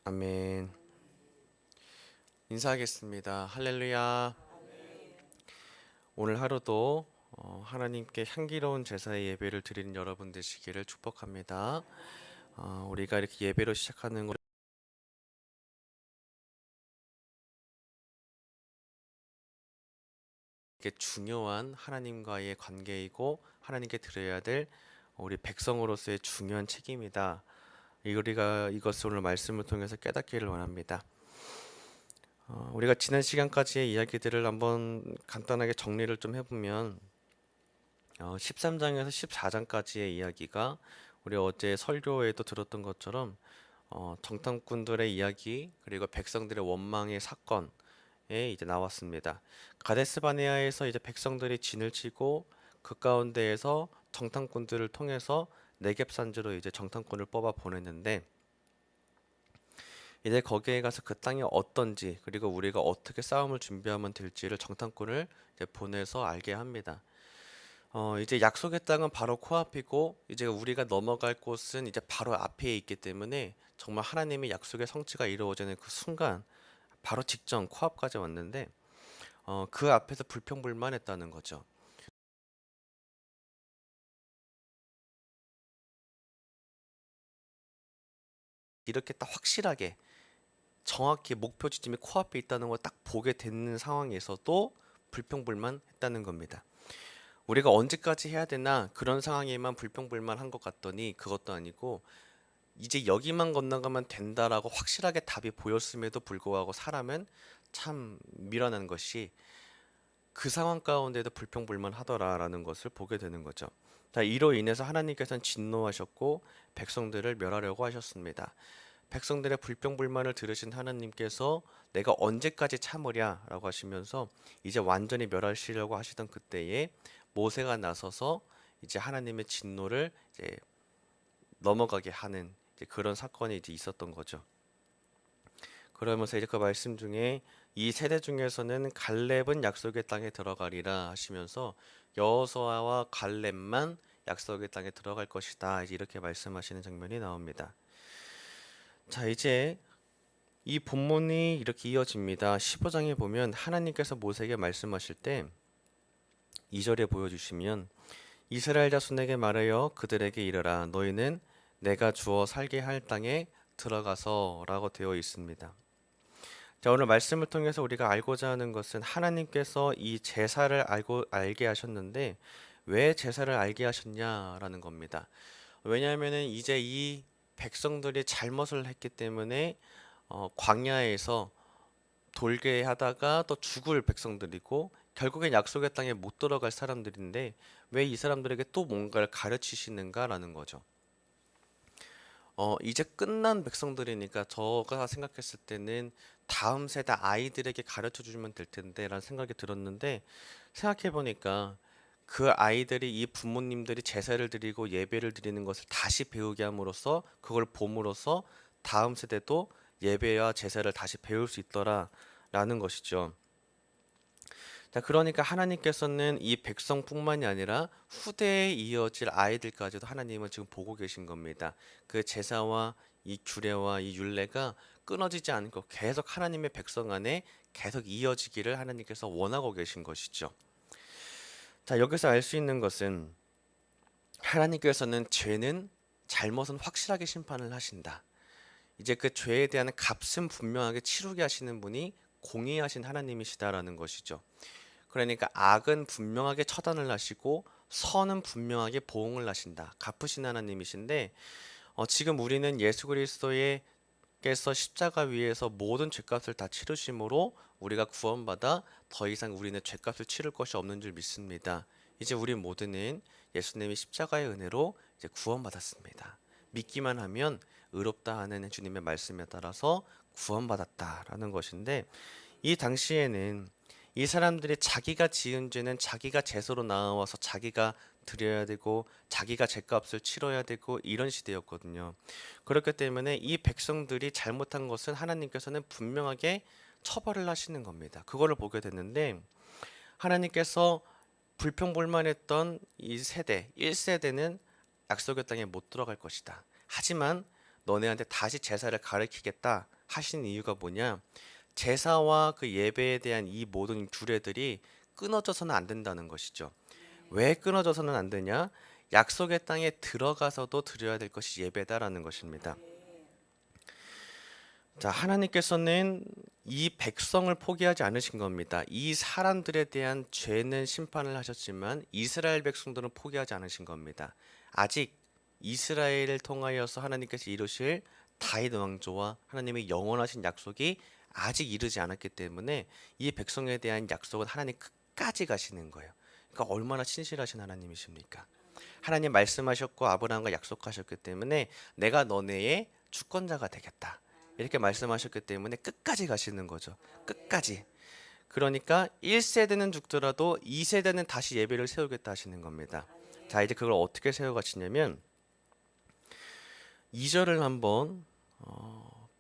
아멘. 인사하겠습니다. 할렐루야. 오늘 하루도 하나님께 향기로운 제사의 예배를 드리는 여러분 되시기를 축복합니다. 우리가 이렇게 예배로 시작하는 것 이게 중요한 하나님과의 관계이고 하나님께 드려야 될 우리 백성으로서의 중요한 책임이다. 우리가 이것을 오늘 말씀을 통해서 깨닫기를 원합니다. 우리가 지난 시간까지의 이야기들을 한번 간단하게 정리를 좀 해보면 13장에서 14장까지의 이야기가 우리 어제 설교에도 들었던 것처럼 정탐꾼들의 이야기 그리고 백성들의 원망의 사건에 이제 나왔습니다. 가데스 바네아에서 이제 백성들이 진을 치고 그 가운데에서 정탐꾼들을 통해서 네겝 산지로 이제 정탐꾼을 뽑아 보냈는데 이제 거기에 가서 그 땅이 어떤지 그리고 우리가 어떻게 싸움을 준비하면 될지를 정탐꾼을 이제 보내서 알게 합니다. 이제 약속의 땅은 바로 코앞이고 이제 우리가 넘어갈 곳은 이제 바로 앞에 있기 때문에 정말 하나님의 약속의 성취가 이루어지는 그 순간 바로 직전 코앞까지 왔는데 그 앞에서 불평불만했다는 거죠. 이렇게 딱 확실하게 정확히 목표 지점이 코앞에 있다는 걸 딱 보게 되는 상황에서도 불평불만했다는 겁니다. 우리가 언제까지 해야 되나 그런 상황에만 불평불만한 것 같더니 그것도 아니고 이제 여기만 건너가면 된다라고 확실하게 답이 보였음에도 불구하고 사람은 참 미련한 것이 그 상황 가운데도 불평불만하더라라는 것을 보게 되는 거죠. 자, 이로 인해서 하나님께서는 진노하셨고 백성들을 멸하려고 하셨습니다. 백성들의 불평불만을 들으신 하나님께서 내가 언제까지 참으랴라고 하시면서 이제 완전히 멸하시려고 하시던 그때에 모세가 나서서 이제 하나님의 진노를 이제 넘어가게 하는 이제 그런 사건이 이제 있었던 거죠. 그러면서 이제 그 말씀 중에 이 세대 중에서는 갈렙은 약속의 땅에 들어가리라 하시면서 여호수아와 갈렙만 약속의 땅에 들어갈 것이다. 이제 이렇게 말씀하시는 장면이 나옵니다. 자, 이제 이 본문이 이렇게 이어집니다. 15장에 보면 하나님께서 모세에게 말씀하실 때 2절에 보여주시면 이스라엘 자손에게 말하여 그들에게 이르라 너희는 내가 주어 살게 할 땅에 들어가서라고 되어 있습니다. 자, 오늘 말씀을 통해서 우리가 알고자 하는 것은 하나님께서 이 제사를 알게 하셨는데 왜 제사를 알게 하셨냐라는 겁니다. 왜냐하면은 이제 이 백성들이 잘못을 했기 때문에 광야에서 돌게 하다가 또 죽을 백성들이고 결국엔 약속의 땅에 못 들어갈 사람들인데 왜 이 사람들에게 또 뭔가를 가르치시는가라는 거죠. 이제 끝난 백성들이니까 저가 생각했을 때는 다음 세대 아이들에게 가르쳐 주면 될 텐데라는 생각이 들었는데 생각해 보니까 그 아이들이 이 부모님들이 제사를 드리고 예배를 드리는 것을 다시 배우게 함으로써 그걸 봄으로써 다음 세대도 예배와 제사를 다시 배울 수 있더라라는 것이죠. 자, 그러니까 하나님께서는 이 백성뿐만이 아니라 후대에 이어질 아이들까지도 하나님은 지금 보고 계신 겁니다. 그 제사와 이 규례와 이 율례가 끊어지지 않고 계속 하나님의 백성 안에 계속 이어지기를 하나님께서 원하고 계신 것이죠. 자, 여기서 알 수 있는 것은 하나님께서는 죄는 잘못은 확실하게 심판을 하신다. 이제 그 죄에 대한 값은 분명하게 치르게 하시는 분이 공의하신 하나님이시다라는 것이죠. 그러니까 악은 분명하게 처단을 하시고 선은 분명하게 보응을 하신다. 갚으신 하나님이신데 지금 우리는 예수 그리스도의 께서 십자가 위에서 모든 죄값을 다 치르심으로 우리가 구원받아 더 이상 우리는 죄값을 치를 것이 없는 줄 믿습니다. 이제 우리 모두는 예수님의 십자가의 은혜로 이제 구원받았습니다. 믿기만 하면 의롭다 하는 주님의 말씀에 따라서 구원받았다라는 것인데 이 당시에는 이 사람들이 자기가 지은 죄는 자기가 제사로 나와서 자기가 드려야 되고 자기가 죄값을 치러야 되고 이런 시대였거든요. 그렇기 때문에 이 백성들이 잘못한 것은 하나님께서는 분명하게 처벌을 하시는 겁니다. 그거를 보게 됐는데 하나님께서 불평불만했던 이 세대 1세대는 약속의 땅에 못 들어갈 것이다. 하지만 너네한테 다시 제사를 가르치겠다 하신 이유가 뭐냐? 제사와 그 예배에 대한 이 모든 규례들이 끊어져서는 안 된다는 것이죠. 왜 끊어져서는 안 되냐? 약속의 땅에 들어가서도 드려야 될 것이 예배다라는 것입니다. 자, 하나님께서는 이 백성을 포기하지 않으신 겁니다. 이 사람들에 대한 죄는 심판을 하셨지만 이스라엘 백성들은 포기하지 않으신 겁니다. 아직 이스라엘을 통하여서 하나님께서 이루실 다윗 왕조와 하나님의 영원하신 약속이 아직 이르지 않았기 때문에 이 백성에 대한 약속은 하나님 끝까지 가시는 거예요. 그러니까 얼마나 신실하신 하나님이십니까? 하나님 말씀하셨고 아브라함과 약속하셨기 때문에 내가 너네의 주권자가 되겠다. 이렇게 말씀하셨기 때문에 끝까지 가시는 거죠. 끝까지. 그러니까 1세대는 죽더라도 2세대는 다시 예배를 세우겠다 하시는 겁니다. 자, 이제 그걸 어떻게 세워가시냐면 2절을 한번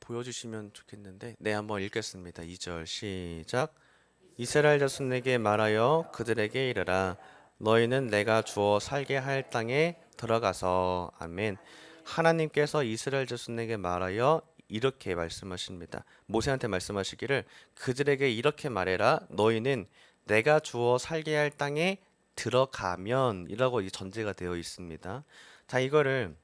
보여주시면 좋겠는데, 네, 한번 읽겠습니다. 2절 시작. 이스라엘 자손에게 말하여 그들에게 이르라. 너희는 내가 주어 살게 할 땅에 들어가서. 아멘. 하나님께서 이스라엘 자손에게 말하여 이렇게 말씀하십니다. 모세한테 말씀하시기를 그들에게 이렇게 말해라. 너희는 내가 주어 살게 할 땅에 들어가면 이라고 이 전제가 되어 있습니다. 자, 이거를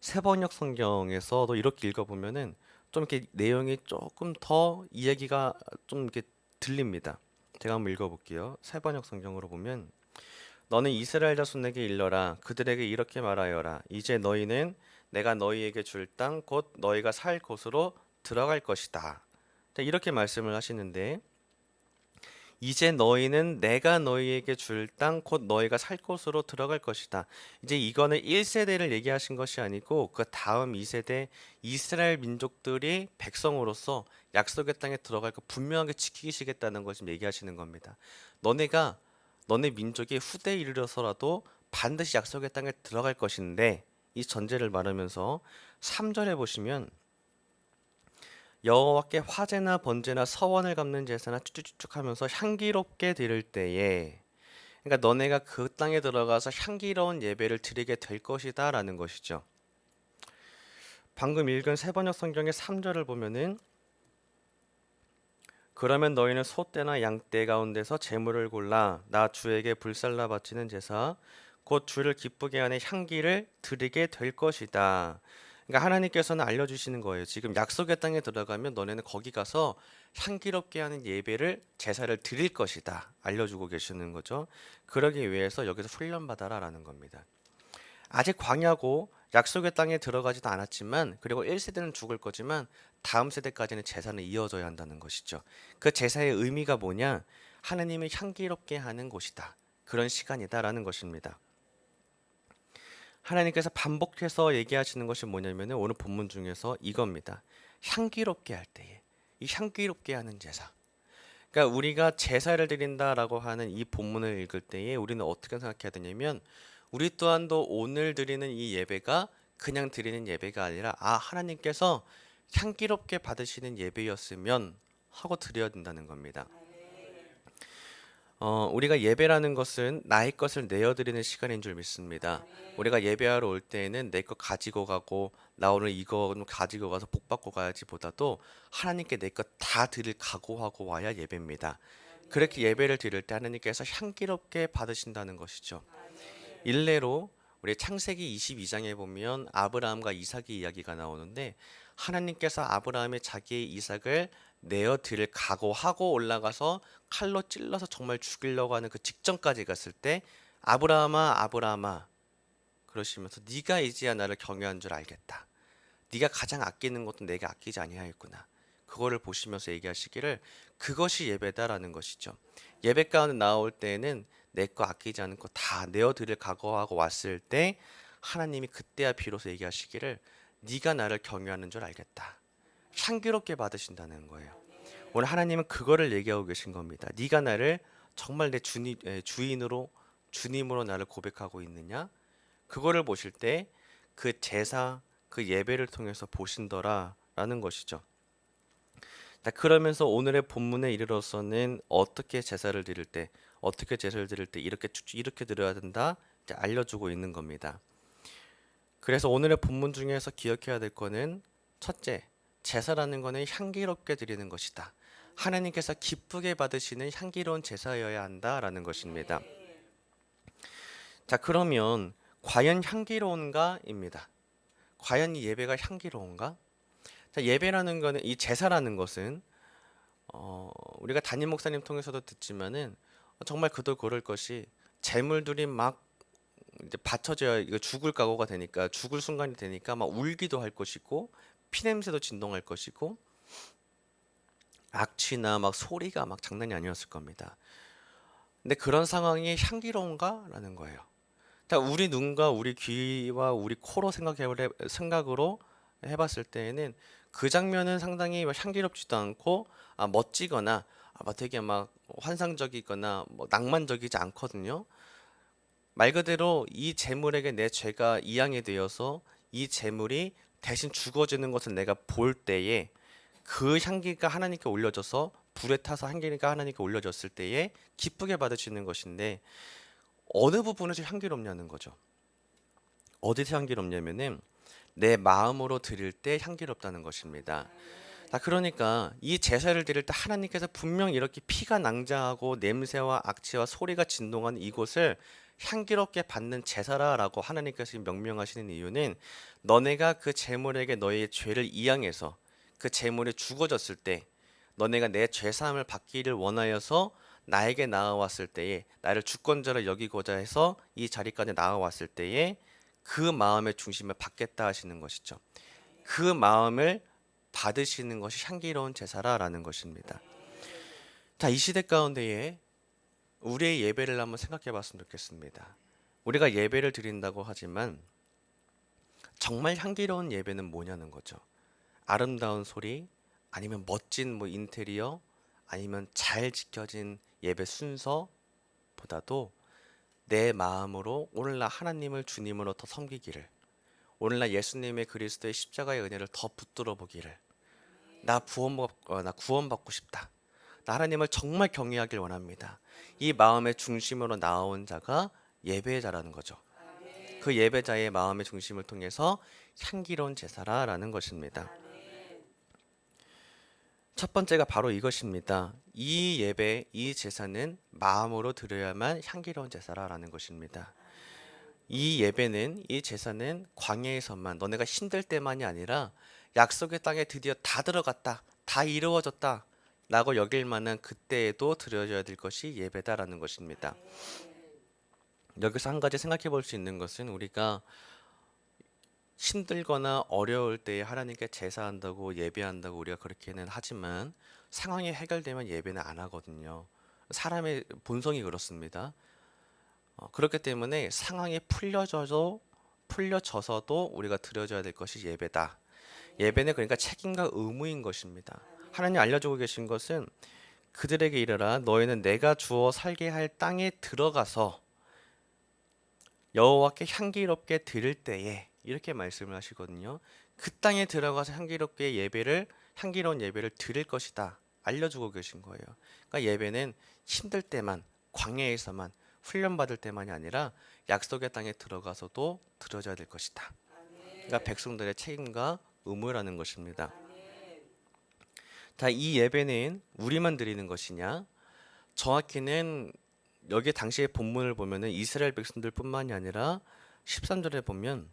세번역 성경에서도 이렇게 읽어보면은 좀 이렇게 내용이 조금 더 이야기가 좀 이렇게 들립니다. 제가 한번 읽어볼게요. 세번역 성경으로 보면 너는 이스라엘 자손에게 일러라. 그들에게 이렇게 말하여라. 이제 너희는 내가 너희에게 줄 땅 곧 너희가 살 곳으로 들어갈 것이다. 자, 이렇게 말씀을 하시는데 이제 너희는 내가 너희에게 줄 땅 곧 너희가 살 곳으로 들어갈 것이다. 이제 이거는 1세대를 얘기하신 것이 아니고 그 다음 2세대 이스라엘 민족들이 백성으로서 약속의 땅에 들어갈 거 분명하게 지키시겠다는 걸 지금 얘기하시는 겁니다. 너네 민족이 후대에 이르러서라도 반드시 약속의 땅에 들어갈 것인데 이 전제를 말하면서 3절에 보시면 여호와께 화제나 번제나 서원을 갚는 제사나 쭉쭉쭉 하면서 향기롭게 드릴 때에, 그러니까 너네가 그 땅에 들어가서 향기로운 예배를 드리게 될 것이다 라는 것이죠. 방금 읽은 세번역 성경의 3절을 보면은 그러면 너희는 소떼나 양떼 가운데서 제물을 골라 나 주에게 불살라 바치는 제사 곧 주를 기쁘게 하는 향기를 드리게 될 것이다. 그러니까 하나님께서는 알려주시는 거예요. 지금 약속의 땅에 들어가면 너네는 거기 가서 향기롭게 하는 예배를 제사를 드릴 것이다. 알려주고 계시는 거죠. 그러기 위해서 여기서 훈련받아라라는 겁니다. 아직 광야고 약속의 땅에 들어가지도 않았지만 그리고 1세대는 죽을 거지만 다음 세대까지는 제사는 이어져야 한다는 것이죠. 그 제사의 의미가 뭐냐? 하나님을 향기롭게 하는 곳이다. 그런 시간이다라는 것입니다. 하나님께서 반복해서 얘기하시는 것이 뭐냐면 오늘 본문 중에서 이겁니다. 향기롭게 할 때에 이 향기롭게 하는 제사. 그러니까 우리가 제사를 드린다라고 하는 이 본문을 읽을 때에 우리는 어떻게 생각해야 되냐면 우리 또한도 오늘 드리는 이 예배가 그냥 드리는 예배가 아니라 하나님께서 향기롭게 받으시는 예배였으면 하고 드려야 된다는 겁니다. 우리가 예배라는 것은 나의 것을 내어드리는 시간인 줄 믿습니다. 우리가 예배하러 올 때에는 내 것 가지고 가고 나 오늘 이거 가지고 가서 복 받고 가야지 보다도 하나님께 내 것 다 드릴 각오하고 와야 예배입니다. 그렇게 예배를 드릴 때 하나님께서 향기롭게 받으신다는 것이죠. 일례로 우리 창세기 22장에 보면 아브라함과 이삭의 이야기가 나오는데 하나님께서 아브라함의 자기의 이삭을 내어 드릴 각오하고 올라가서 칼로 찔러서 정말 죽이려고 하는 그 직전까지 갔을 때 아브라함아 아브라함아 그러시면서 네가 이제야 나를 경외한 줄 알겠다. 네가 가장 아끼는 것도 내가 아끼지 아니하였구나. 그거를 보시면서 얘기하시기를 그것이 예배다라는 것이죠. 예배 가운데 나올 때에는 내 거 아끼지 않은 거 다 내어드릴 각오하고 왔을 때 하나님이 그때야 비로소 얘기하시기를 네가 나를 경외하는 줄 알겠다. 향기롭게 받으신다는 거예요. 오늘 하나님은 그거를 얘기하고 계신 겁니다. 네가 나를 정말 내 주인으로 주님으로 나를 고백하고 있느냐? 그거를 보실 때 그 제사, 그 예배를 통해서 보신더라라는 것이죠. 자, 그러면서 오늘의 본문에 이르러서는 어떻게 제사를 드릴 때, 이렇게 드려야 된다 이제 알려주고 있는 겁니다. 그래서 오늘의 본문 중에서 기억해야 될 거는 첫째, 제사라는 거는 향기롭게 드리는 것이다. 하나님께서 기쁘게 받으시는 향기로운 제사여야 한다라는 것입니다. 자, 그러면 과연 향기로운가입니다. 과연 이 예배가 향기로운가? 자, 예배라는 거는 이 제사라는 것은 우리가 담임 목사님 통해서도 듣지만은 정말 그도 그럴 것이 재물들이 막 이제 받쳐져야 이거 죽을 각오가 되니까 죽을 순간이 되니까 막 울기도 할 것이고 피냄새도 진동할 것이고 악취나 막 소리가 막 장난이 아니었을 겁니다. 근데 그런 상황이 향기로운가라는 거예요. 자, 우리 눈과 우리 귀와 우리 코로 생각으로 해봤을 때에는 그 장면은 상당히 향기롭지도 않고 멋지거나 막 되게 막 환상적이거나 뭐 낭만적이지 않거든요. 말 그대로 이 재물에게 내 죄가 이양이 되어서 이 재물이 대신 죽어지는 것을 내가 볼 때에 그 향기가 하나님께 올려져서 불에 타서 향기가 하나님께 올려졌을 때에 기쁘게 받으시는 것인데 어느 부분에서 향기롭냐는 거죠. 어디서 향기롭냐면은 내 마음으로 드릴 때 향기롭다는 것입니다. 자, 그러니까 이 제사를 드릴 때 하나님께서 분명 이렇게 피가 낭자하고 냄새와 악취와 소리가 진동하는 이곳을 향기롭게 받는 제사라라고 하나님께서 명명하시는 이유는 너네가 그 제물에게 너의 죄를 이양해서 그 제물이 죽어졌을 때 너네가 내 죄사함을 받기를 원하여서 나에게 나아왔을 때에 나를 주권자로 여기고자 해서 이 자리까지 나아왔을 때에 그 마음의 중심을 받겠다 하시는 것이죠. 그 마음을 받으시는 것이 향기로운 제사라라는 것입니다. 자, 이 시대 가운데에 우리의 예배를 한번 생각해 봤으면 좋겠습니다. 우리가 예배를 드린다고 하지만 정말 향기로운 예배는 뭐냐는 거죠. 아름다운 소리, 아니면 멋진 뭐 인테리어, 아니면 잘 지켜진 예배 순서보다도 내 마음으로 오늘날 하나님을 주님으로 더 섬기기를, 오늘날 예수님의 그리스도의 십자가의 은혜를 더 붙들어 보기를, 나 구원받고 싶다. 나 하나님을 정말 경외하길 원합니다. 이 마음의 중심으로 나온 자가 예배자라는 거죠. 그 예배자의 마음의 중심을 통해서 향기로운 제사라라는 것입니다. 첫 번째가 바로 이것입니다. 이 예배, 이 제사는 마음으로 드려야만 향기로운 제사라라는 것입니다. 이 예배는, 이 제사는 광야에서만, 너네가 힘들 때만이 아니라 약속의 땅에 드디어 다 들어갔다, 다 이루어졌다 라고 여길 만한 그때에도 드려져야 될 것이 예배다라는 것입니다. 여기서 한 가지 생각해 볼 수 있는 것은 우리가 힘들거나 어려울 때에 하나님께 제사한다고 예배한다고 우리가 그렇게는 하지만 상황이 해결되면 예배는 안 하거든요. 사람의 본성이 그렇습니다. 그렇기 때문에 상황이 풀려져서도 우리가 드려져야 될 것이 예배다. 예배는 그러니까 책임과 의무인 것입니다. 하나님 알려주고 계신 것은 그들에게 이르라 너희는 내가 주어 살게 할 땅에 들어가서 여호와께 향기롭게 드릴 때에 이렇게 말씀을 하시거든요. 그 땅에 들어가서 향기로운 예배를 드릴 것이다 알려주고 계신 거예요. 그러니까 예배는 힘들 때만, 광야에서만, 훈련받을 때만이 아니라 약속의 땅에 들어가서도 드려져야 될 것이다. 그러니까 백성들의 책임과 의무라는 것입니다. 자, 이 예배는 우리만 드리는 것이냐? 정확히는 여기 당시의 본문을 보면은 이스라엘 백성들뿐만이 아니라 13절에 보면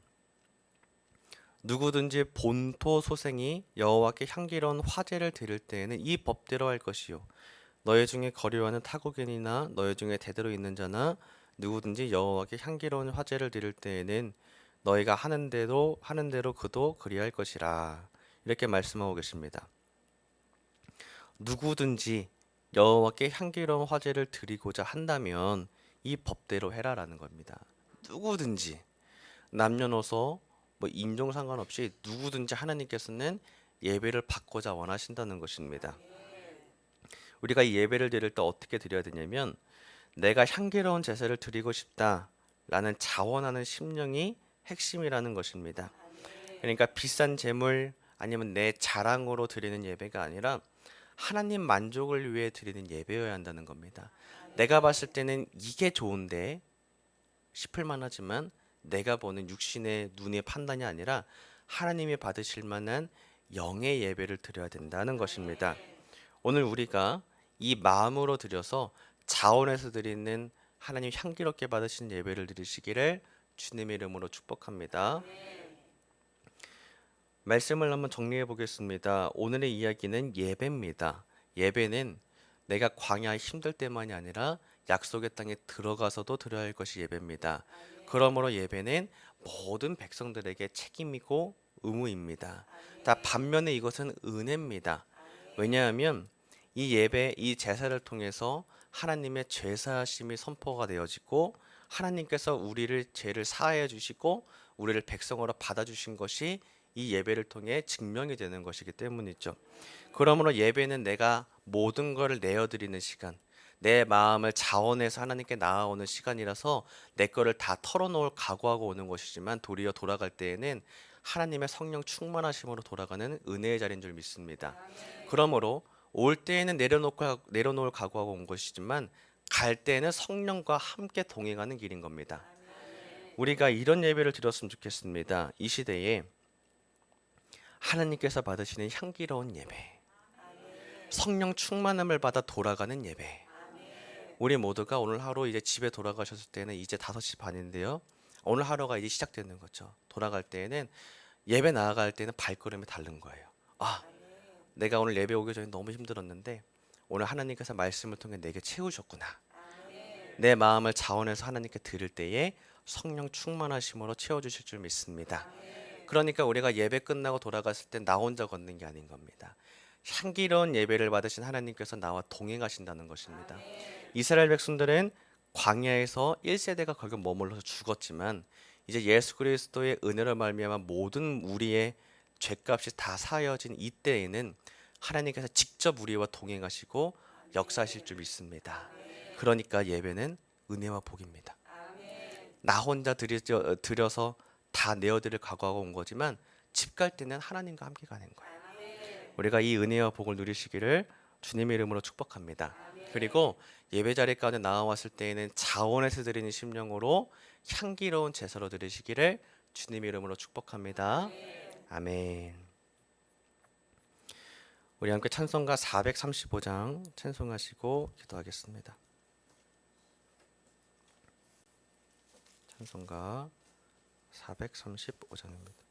누구든지 본토 소생이 여호와께 향기로운 화제를 드릴 때에는 이 법대로 할 것이요 너희 중에 거류하는 타국인이나 너희 중에 대대로 있는 자나 누구든지 여호와께 향기로운 화제를 드릴 때에는 너희가 하는 대로 그도 그리할 것이라 이렇게 말씀하고 계십니다. 누구든지 여호와께 향기로운 화제를 드리고자 한다면 이 법대로 해라라는 겁니다. 누구든지 남녀노소 뭐 인종 상관없이 누구든지 하나님께서는 예배를 받고자 원하신다는 것입니다. 우리가 이 예배를 드릴 때 어떻게 드려야 되냐면 내가 향기로운 제사를 드리고 싶다라는 자원하는 심령이 핵심이라는 것입니다. 그러니까 비싼 제물 아니면 내 자랑으로 드리는 예배가 아니라 하나님 만족을 위해 드리는 예배여야 한다는 겁니다. 내가 봤을 때는 이게 좋은데 싶을 만하지만 내가 보는 육신의 눈의 판단이 아니라 하나님이 받으실 만한 영의 예배를 드려야 된다는 것입니다. 오늘 우리가 이 마음으로 드려서 자원해서 드리는 하나님 향기롭게 받으신 예배를 드리시기를 주님의 이름으로 축복합니다. 말씀을 한번 정리해 보겠습니다. 오늘의 이야기는 예배입니다. 예배는 내가 광야에 힘들 때만이 아니라 약속의 땅에 들어가서도 드려야 할 것이 예배입니다. 그러므로 예배는 모든 백성들에게 책임이고 의무입니다. 반면에 이것은 은혜입니다. 왜냐하면 이 예배, 이 제사를 통해서 하나님의 죄사하심이 선포가 되어지고 하나님께서 우리를 죄를 사하여 주시고 우리를 백성으로 받아주신 것이 이 예배를 통해 증명이 되는 것이기 때문이죠. 그러므로 예배는 내가 모든 것을 내어드리는 시간, 내 마음을 자원해서 하나님께 나아오는 시간이라서 내 거를 다 털어놓을 각오하고 오는 것이지만 도리어 돌아갈 때에는 하나님의 성령 충만하심으로 돌아가는 은혜의 자리인 줄 믿습니다. 그러므로 올 때에는 내려놓을 각오하고 온 것이지만 갈 때에는 성령과 함께 동행하는 길인 겁니다. 우리가 이런 예배를 드렸으면 좋겠습니다. 이 시대에 하나님께서 받으시는 향기로운 예배, 성령 충만함을 받아 돌아가는 예배. 우리 모두가 오늘 하루 이제 집에 돌아가셨을 때는 이제 5시 반인데요. 오늘 하루가 이제 시작되는 거죠. 돌아갈 때에는 예배 나아갈 때는 발걸음이 다른 거예요. 아, 내가 오늘 예배 오기 전에 너무 힘들었는데 오늘 하나님께서 말씀을 통해 내게 채우셨구나. 내 마음을 자원해서 하나님께 드릴 때에 성령 충만하심으로 채워주실 줄 믿습니다. 그러니까 우리가 예배 끝나고 돌아갔을 때 나 혼자 걷는 게 아닌 겁니다. 향기로운 예배를 받으신 하나님께서 나와 동행하신다는 것입니다. 이스라엘 백성들은 광야에서 1세대가 거기 머물러서 죽었지만 이제 예수 그리스도의 은혜로 말미암아 모든 우리의 죄값이 다 사여진 이때에는 하나님께서 직접 우리와 동행하시고 역사하실 줄 믿습니다. 그러니까 예배는 은혜와 복입니다. 나 혼자 드려서 다 내어드릴 각오하고 온 거지만 집 갈 때는 하나님과 함께 가는 거예요. 우리가 이 은혜와 복을 누리시기를 주님의 이름으로 축복합니다. 그리고 예배 자리 가운데 나와왔을 때에는 자원해서 드리는 심령으로 향기로운 제사로 드리시기를 주님의 이름으로 축복합니다. 아멘. 우리 함께 찬송가 435장 찬송하시고 기도하겠습니다. 찬송가 435장입니다.